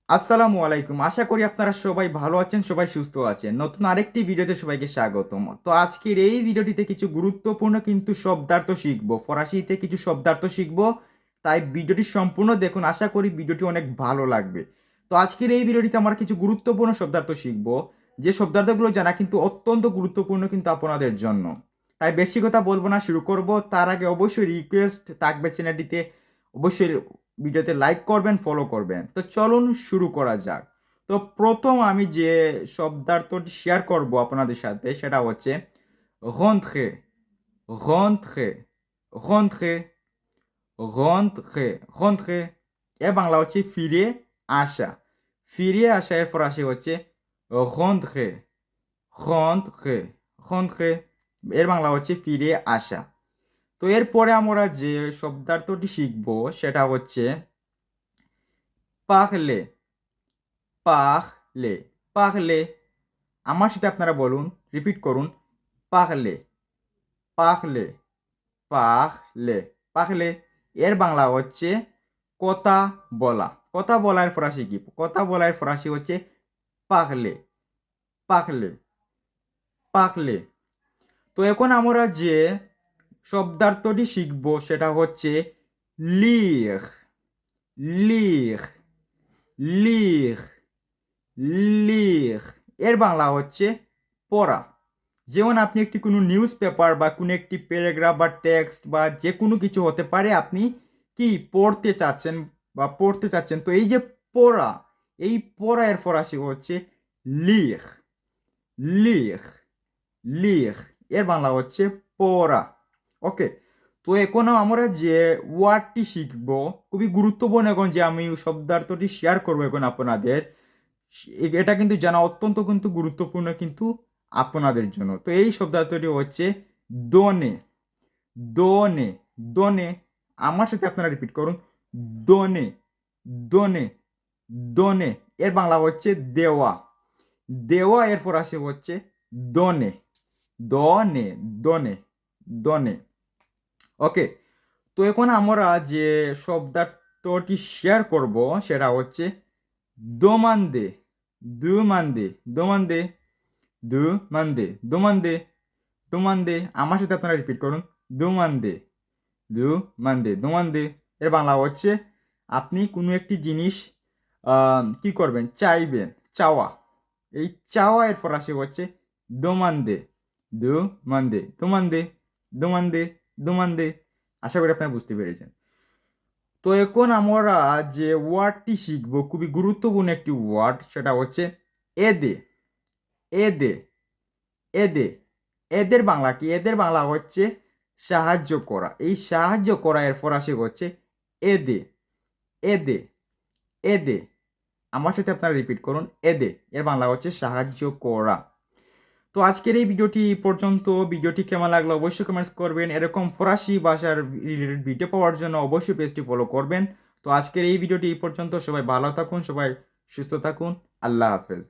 আসসালামু আলাইকুম। আশা করি আপনারা সবাই ভালো আছেন, সবাই সুস্থ আছেন। নতুন আরেকটি ভিডিওতে সবাইকে স্বাগতম। তো আজকের এই ভিডিওটিতে কিছু গুরুত্বপূর্ণ কিন্তু শব্দার্থ শিখব। ফরাসিতে কিছু শব্দার্থ শিখব। তাই ভিডিওটি সম্পূর্ণ দেখুন। আশা করি ভিডিওটি অনেক ভালো লাগবে। তো আজকের এই ভিডিওটিতে আমরা কিছু গুরুত্বপূর্ণ শব্দার্থ শিখব। যে শব্দার্থগুলো জানা কিন্তু অত্যন্ত গুরুত্বপূর্ণ কিন্তু আপনাদের জন্য। তাই বেশি কথা বলবো না, শুরু করব। তার আগে অবশ্যই রিকোয়েস্ট থাকবে চ্যানেলটিতে অবশ্যই ভিডিওতে লাইক করবেন, ফলো করবেন। তো চলুন শুরু করা যাক। তো প্রথম আমি যে শব্দার্থটি শেয়ার করব আপনাদের সাথে সেটা হচ্ছে রন্ত্রে। রন্ত্রে, রন্ত্রে, রন্ত্রে, রন্ত্রে। এর বাংলা হচ্ছে ফিরে আসা। ফিরে আসা এর ফরাসি হচ্ছে রন্ত্রে, রন্ত্রে, রন্ত্রে। এর বাংলা হচ্ছে ফিরে আসা। তো এরপরে আমরা যে শব্দার্থটি শিখব সেটা হচ্ছে পারলে। পারলে, পারলে। আমার সাথে আপনারা বলুন, রিপিট করুন। পারলে, পারলে, পারলে, পারলে। এর বাংলা হচ্ছে কথা বলা। কথা বলার ফরাসি কি? কথা বলার ফরাসি হচ্ছে পারলে, পারলে, পারলে। তো এখন আমরা যে শব্দার্থটি শিখব সেটা হচ্ছে লির। লির, লির, লির। এর বাংলা হচ্ছে পড়া। যেমন আপনি একটি কোনো নিউজ পেপার বা কোনো একটি প্যারাগ্রাফ বা টেক্সট বা যে কোনো কিছু হতে পারে, আপনি কি পড়তে চাচ্ছেন বা পড়তে চাচ্ছেন। তো এই যে পড়া, এই পড়া এর ফরাসি হচ্ছে লির। লির, লির। এর বাংলা হচ্ছে পড়া। ওকে। তো এখন আমরা যে ওয়ার্ডটি শিখব, খুবই গুরুত্বপূর্ণ এখন যে আমি শব্দার্থটি শেয়ার করবো এখন আপনাদের। এটা কিন্তু জানা অত্যন্ত কিন্তু গুরুত্বপূর্ণ কিন্তু আপনাদের জন্য। তো এই শব্দার্থটি হচ্ছে দোনে। দোনে, দোনে। আমার সাথে আপনারা রিপিট করুন। দোনে, দোনে, দোনে। এর বাংলা হচ্ছে দেওয়া। দেওয়া এর ফরাসি হচ্ছে দোনে। দনে, দনে, দনে। ওকে। তো এখন আমরা যে শব্দার্থটি শেয়ার করব সেটা হচ্ছে দোমান্দে। দোমান্দে, দোমান্দে, দোমান্দে, দোমান্দে, দোমান্দে। আমার সাথে আপনারা রিপিট করুন। দোমান্দে, দোমান্দে, দোমান্দে। এর বাংলা হচ্ছে আপনি কোনো একটি জিনিস কি করবেন, চাইবেন, চাওয়া। এই চাওয়া এর ফরাসি হচ্ছে দোমান্দে। দোমান্দে, দোমান্দে, দোমান্দে, দোমান্দে। আশা করি আপনারা বুঝতে পেরেছেন। তো এখন আমরা যে ওয়ার্ডটি শিখব, খুবই গুরুত্বপূর্ণ একটি ওয়ার্ড, সেটা হচ্ছে এদে। এদে, এদে। এদের বাংলা কি? এদের বাংলা হচ্ছে সাহায্য করা। এই সাহায্য করা এর ফরাসি হচ্ছে এদে। এদে, এদে। আমার সাথে আপনারা রিপিট করুন। এদে এর বাংলা হচ্ছে সাহায্য করা। তো আজকের এই ভিডিওটি এই পর্যন্ত। ভিডিওটি কেমন লাগলো অবশ্যই কমেন্টস করবেন। এরকম ফরাসি ভাষার রিলেটেড ভিডিও পাওয়ার জন্য অবশ্যই পেজটি ফলো করবেন। তো আজকের এই ভিডিওটি এই পর্যন্ত। সবাই ভালো থাকুন, সবাই সুস্থ থাকুন। আল্লাহ হাফেজ।